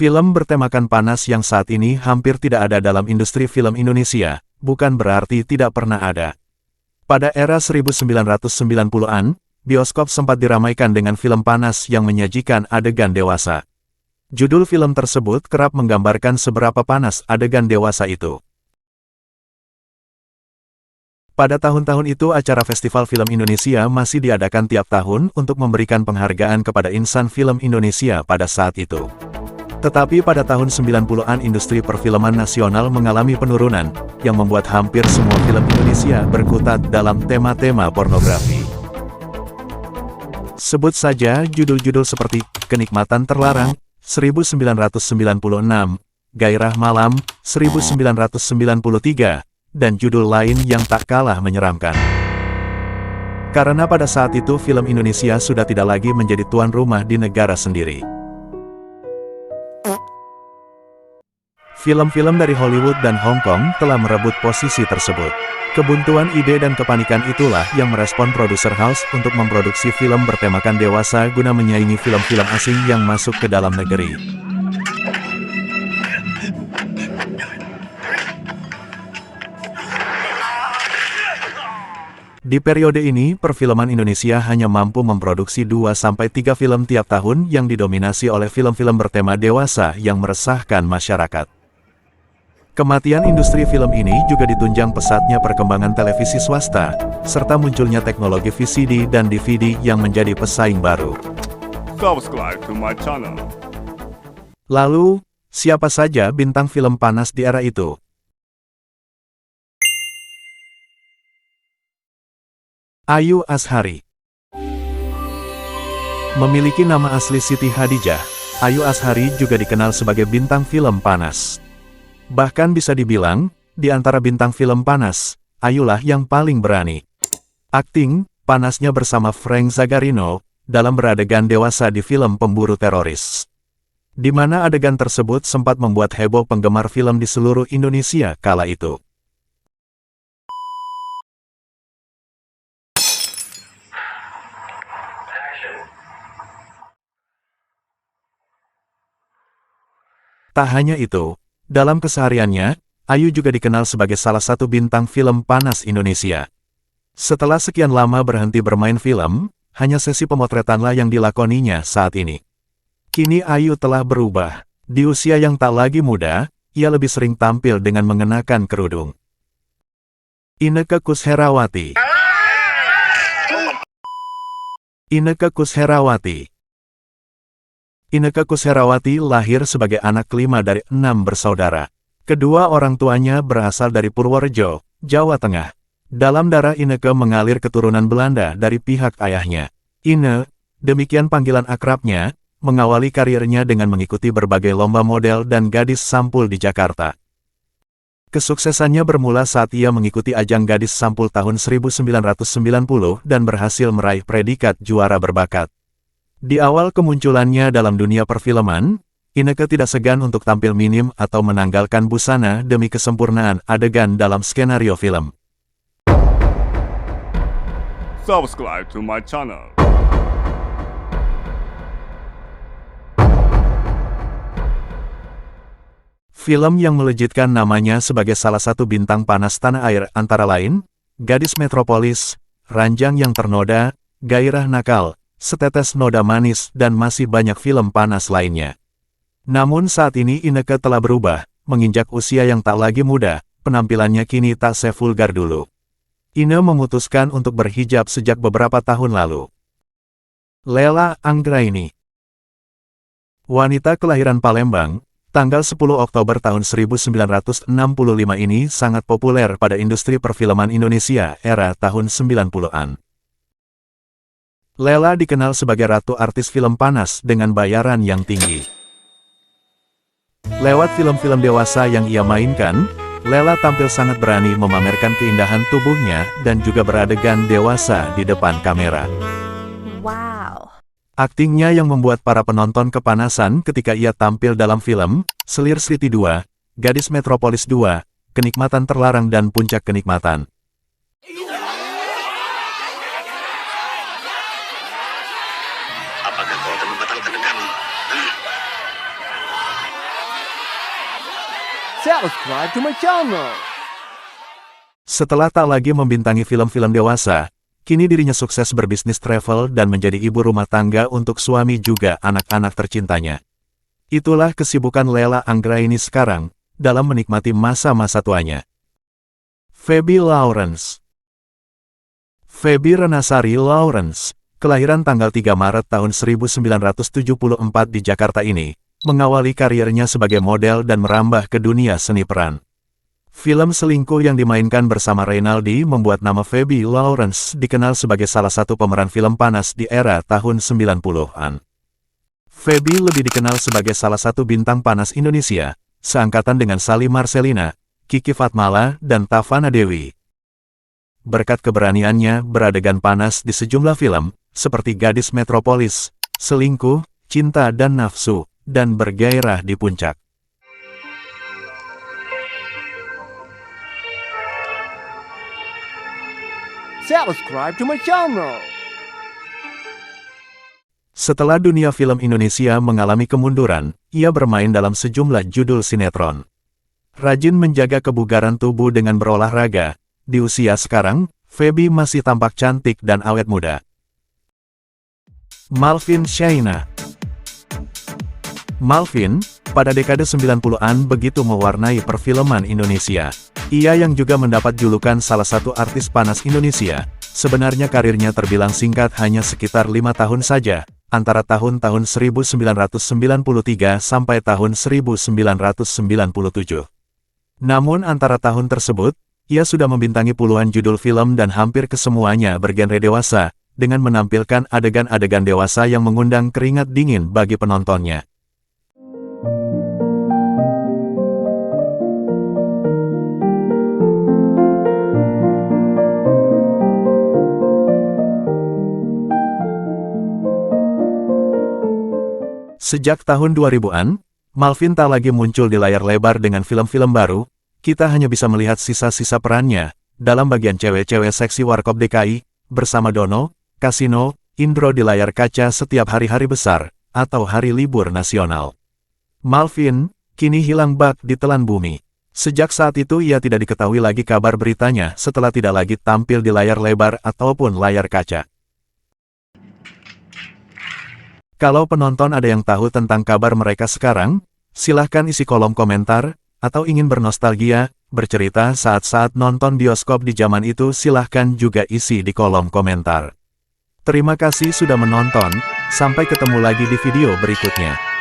Film bertemakan panas yang saat ini hampir tidak ada dalam industri film Indonesia, bukan berarti tidak pernah ada. Pada era 1990-an, bioskop sempat diramaikan dengan film panas yang menyajikan adegan dewasa. Judul film tersebut kerap menggambarkan seberapa panas adegan dewasa itu. Pada tahun-tahun itu acara Festival Film Indonesia masih diadakan tiap tahun untuk memberikan penghargaan kepada insan film Indonesia pada saat itu. Tetapi pada tahun 90-an industri perfilman nasional mengalami penurunan, yang membuat hampir semua film Indonesia berkutat dalam tema-tema pornografi. Sebut saja judul-judul seperti Kenikmatan Terlarang, 1996, Gairah Malam, 1993, dan judul lain yang tak kalah menyeramkan. Karena pada saat itu film Indonesia sudah tidak lagi menjadi tuan rumah di negara sendiri. Film-film dari Hollywood dan Hong Kong telah merebut posisi tersebut. Kebuntuan ide dan kepanikan itulah yang merespon produser House untuk memproduksi film bertemakan dewasa guna menyaingi film-film asing yang masuk ke dalam negeri. Di periode ini, perfilman Indonesia hanya mampu memproduksi 2-3 film tiap tahun yang didominasi oleh film-film bertema dewasa yang meresahkan masyarakat. Kematian industri film ini juga ditunjang pesatnya perkembangan televisi swasta, serta munculnya teknologi VCD dan DVD yang menjadi pesaing baru. Subscribe to my channel. Lalu, siapa saja bintang film panas di era itu? Ayu Azhari. Memiliki nama asli Siti Hadijah, Ayu Azhari juga dikenal sebagai bintang film panas. Bahkan bisa dibilang, di antara bintang film panas, Ayulah yang paling berani. Akting, panasnya bersama Frank Zagarino, dalam beradegan dewasa di film Pemburu Teroris. Di mana adegan tersebut sempat membuat heboh penggemar film di seluruh Indonesia kala itu. Tak hanya itu, dalam kesehariannya, Ayu juga dikenal sebagai salah satu bintang film panas Indonesia. Setelah sekian lama berhenti bermain film, hanya sesi pemotretanlah yang dilakoninya saat ini. Kini Ayu telah berubah. Di usia yang tak lagi muda, ia lebih sering tampil dengan mengenakan kerudung. Inneke Koesherawati. Inneke Koesherawati. Inneke Koesherawati lahir sebagai anak kelima dari 6 bersaudara. Kedua orang tuanya berasal dari Purworejo, Jawa Tengah. Dalam darah Inneke mengalir keturunan Belanda dari pihak ayahnya. Ine, demikian panggilan akrabnya, mengawali karirnya dengan mengikuti berbagai lomba model dan gadis sampul di Jakarta. Kesuksesannya bermula saat ia mengikuti ajang gadis sampul tahun 1990 dan berhasil meraih predikat juara berbakat. Di awal kemunculannya dalam dunia perfilman, Inneke tidak segan untuk tampil minim atau menanggalkan busana demi kesempurnaan adegan dalam skenario film. Subscribe to my channel. Film yang melejitkan namanya sebagai salah satu bintang panas tanah air antara lain, Gadis Metropolis, Ranjang yang Ternoda, Gairah Nakal, Setetes Noda Manis dan masih banyak film panas lainnya. Namun saat ini Inneke telah berubah, menginjak usia yang tak lagi muda, penampilannya kini tak sevulgar dulu. Ine memutuskan untuk berhijab sejak beberapa tahun lalu. Lela Anggraini. Wanita kelahiran Palembang, tanggal 10 Oktober tahun 1965 ini sangat populer pada industri perfilman Indonesia era tahun 90-an. Lela dikenal sebagai ratu artis film panas dengan bayaran yang tinggi. Lewat film-film dewasa yang ia mainkan, Lela tampil sangat berani memamerkan keindahan tubuhnya dan juga beradegan dewasa di depan kamera. Wow. Aktingnya yang membuat para penonton kepanasan ketika ia tampil dalam film Selir City 2, Gadis Metropolis 2, Kenikmatan Terlarang dan Puncak Kenikmatan. Apakah kau akan membatalkan denganmu? Subscribe to my channel. Setelah tak lagi membintangi film-film dewasa, kini dirinya sukses berbisnis travel dan menjadi ibu rumah tangga untuk suami juga anak-anak tercintanya. Itulah kesibukan Lela Anggraini sekarang, dalam menikmati masa-masa tuanya. Feby Lawrence. Feby Renasari Lawrence, kelahiran tanggal 3 Maret tahun 1974 di Jakarta ini, mengawali karirnya sebagai model dan merambah ke dunia seni peran. Film Selingkuh yang dimainkan bersama Reynaldi membuat nama Feby Lawrence dikenal sebagai salah satu pemeran film panas di era tahun 90-an. Feby lebih dikenal sebagai salah satu bintang panas Indonesia, seangkatan dengan Sally Marcelina, Kiki Fatmala, dan Tavana Dewi. Berkat keberaniannya beradegan panas di sejumlah film, seperti Gadis Metropolis, Selingkuh, Cinta dan Nafsu, dan Bergairah di Puncak. Subscribe to my channel. Setelah dunia film Indonesia mengalami kemunduran, ia bermain dalam sejumlah judul sinetron. Rajin menjaga kebugaran tubuh dengan berolahraga, di usia sekarang, Feby masih tampak cantik dan awet muda. Malvin Shaina. Malvin, pada dekade 90-an begitu mewarnai perfilman Indonesia. Ia yang juga mendapat julukan salah satu artis panas Indonesia, sebenarnya karirnya terbilang singkat hanya sekitar 5 tahun saja, antara tahun-tahun 1993 sampai tahun 1997. Namun antara tahun tersebut, ia sudah membintangi puluhan judul film dan hampir kesemuanya bergenre dewasa, dengan menampilkan adegan-adegan dewasa yang mengundang keringat dingin bagi penontonnya. Sejak tahun 2000-an, Malvin tak lagi muncul di layar lebar dengan film-film baru, kita hanya bisa melihat sisa-sisa perannya, dalam bagian cewek-cewek seksi Warkop DKI, bersama Dono, Kasino, Indro di layar kaca setiap hari-hari besar, atau hari libur nasional. Malvin, kini hilang bak di telan bumi. Sejak saat itu ia tidak diketahui lagi kabar beritanya setelah tidak lagi tampil di layar lebar ataupun layar kaca. Kalau penonton ada yang tahu tentang kabar mereka sekarang, silahkan isi kolom komentar, atau ingin bernostalgia, bercerita saat-saat nonton bioskop di zaman itu silahkan juga isi di kolom komentar. Terima kasih sudah menonton, sampai ketemu lagi di video berikutnya.